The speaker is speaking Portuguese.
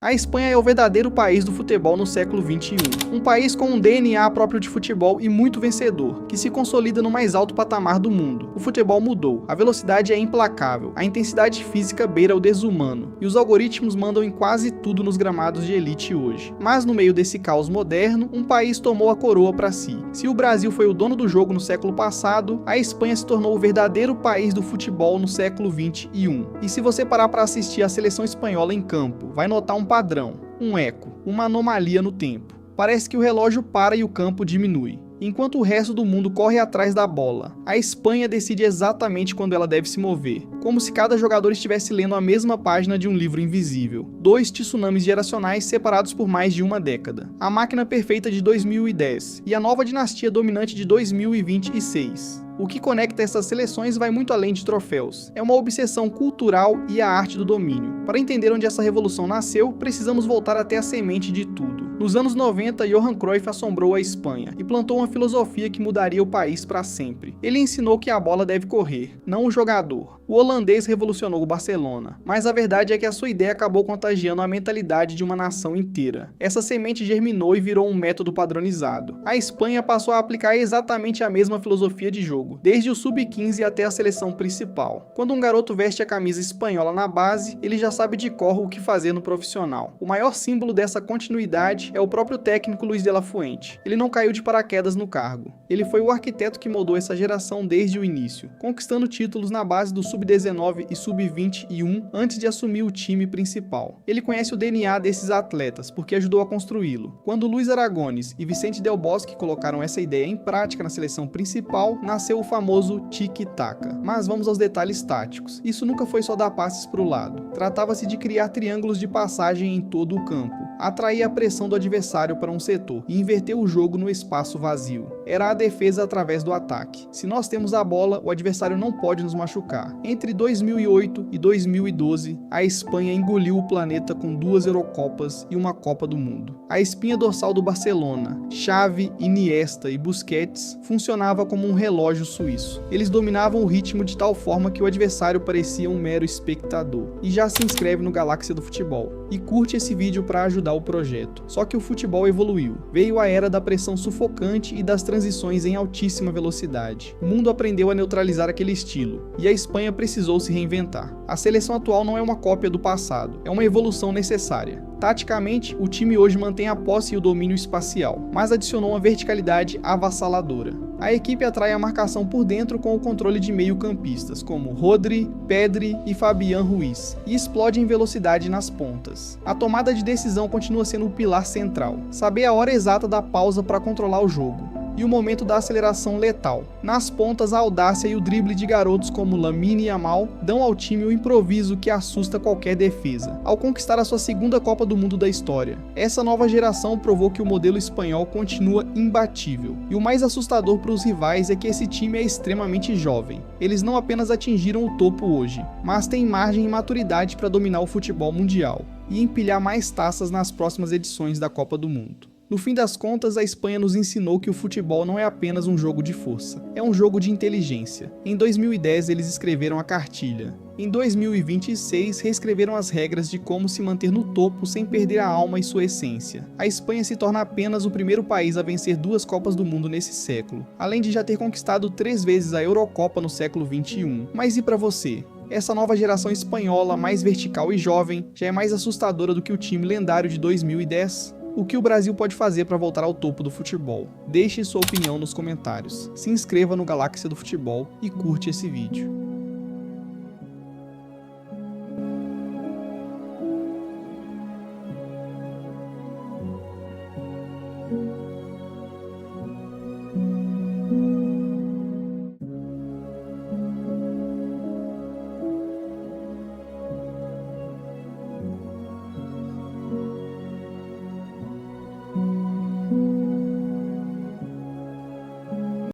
A Espanha é o verdadeiro país do futebol no século XXI. Um país com um DNA próprio de futebol e muito vencedor, que se consolida no mais alto patamar do mundo. O futebol mudou, a velocidade é implacável, a intensidade física beira o desumano, e os algoritmos mandam em quase tudo nos gramados de elite hoje. Mas no meio desse caos moderno, um país tomou a coroa para si. Se o Brasil foi o dono do jogo no século passado, a Espanha se tornou o verdadeiro país do futebol no século XXI. E se você parar para assistir a seleção espanhola em campo, vai notar um padrão, um eco, uma anomalia no tempo. Parece que o relógio para e o campo diminui. Enquanto o resto do mundo corre atrás da bola, a Espanha decide exatamente quando ela deve se mover, como se cada jogador estivesse lendo a mesma página de um livro invisível. 2 tsunamis geracionais separados por mais de uma década. A máquina perfeita de 2010 e a nova dinastia dominante de 2026. O que conecta essas seleções vai muito além de troféus. É uma obsessão cultural e a arte do domínio. Para entender onde essa revolução nasceu, precisamos voltar até a semente de tudo. Nos anos 90, Johan Cruyff assombrou a Espanha e plantou uma filosofia que mudaria o país para sempre. Ele ensinou que a bola deve correr, não o jogador. O holandês revolucionou o Barcelona, mas a verdade é que a sua ideia acabou contagiando a mentalidade de uma nação inteira. Essa semente germinou e virou um método padronizado. A Espanha passou a aplicar exatamente a mesma filosofia de jogo, desde o sub-15 até a seleção principal. Quando um garoto veste a camisa espanhola na base, ele já sabe de cor o que fazer no profissional. O maior símbolo dessa continuidade é o próprio técnico Luis de la Fuente. Ele não caiu de paraquedas no cargo. Ele foi o arquiteto que moldou essa geração desde o início, conquistando títulos na base do sub-19 e sub-21 antes de assumir o time principal. Ele conhece o DNA desses atletas, porque ajudou a construí-lo. Quando Luis Aragones e Vicente Del Bosque colocaram essa ideia em prática na seleção principal, nasceu o famoso tic-tac. Mas vamos aos detalhes táticos. Isso nunca foi só dar passes para o lado. Tratava-se de criar triângulos de passagem em todo o campo, atrair a pressão do adversário para um setor e inverter o jogo no espaço vazio. Era a defesa através do ataque. Se nós temos a bola, o adversário não pode nos machucar. Entre 2008 e 2012, a Espanha engoliu o planeta com 2 Eurocopas e uma Copa do Mundo. A espinha dorsal do Barcelona, Xavi, Iniesta e Busquets, funcionava como um relógio suíço. Eles dominavam o ritmo de tal forma que o adversário parecia um mero espectador. E já se inscreve no Galáxia do Futebol e curte esse vídeo para ajudar o projeto. Só que o futebol evoluiu. Veio a era da pressão sufocante e das transições em altíssima velocidade. O mundo aprendeu a neutralizar aquele estilo, e a Espanha precisou se reinventar. A seleção atual não é uma cópia do passado, é uma evolução necessária. Taticamente, o time hoje mantém a posse e o domínio espacial, mas adicionou uma verticalidade avassaladora. A equipe atrai a marcação por dentro com o controle de meio-campistas, como Rodri, Pedri e Fabián Ruiz, e explode em velocidade nas pontas. A tomada de decisão continua sendo o pilar central. Saber a hora exata da pausa para controlar o jogo. E o momento da aceleração letal. Nas pontas, a audácia e o drible de garotos como Lamine Yamal dão ao time o improviso que assusta qualquer defesa, ao conquistar a sua segunda Copa do Mundo da história. Essa nova geração provou que o modelo espanhol continua imbatível. E o mais assustador para os rivais é que esse time é extremamente jovem. Eles não apenas atingiram o topo hoje, mas têm margem e maturidade para dominar o futebol mundial e empilhar mais taças nas próximas edições da Copa do Mundo. No fim das contas, a Espanha nos ensinou que o futebol não é apenas um jogo de força, é um jogo de inteligência. Em 2010, eles escreveram a cartilha. Em 2026, reescreveram as regras de como se manter no topo sem perder a alma e sua essência. A Espanha se torna apenas o primeiro país a vencer 2 Copas do Mundo nesse século, além de já ter conquistado 3 vezes a Eurocopa no século XXI. Mas e para você? Essa nova geração espanhola, mais vertical e jovem, já é mais assustadora do que o time lendário de 2010? O que o Brasil pode fazer para voltar ao topo do futebol? Deixe sua opinião nos comentários. Se inscreva no Galáxia do Futebol e curte esse vídeo.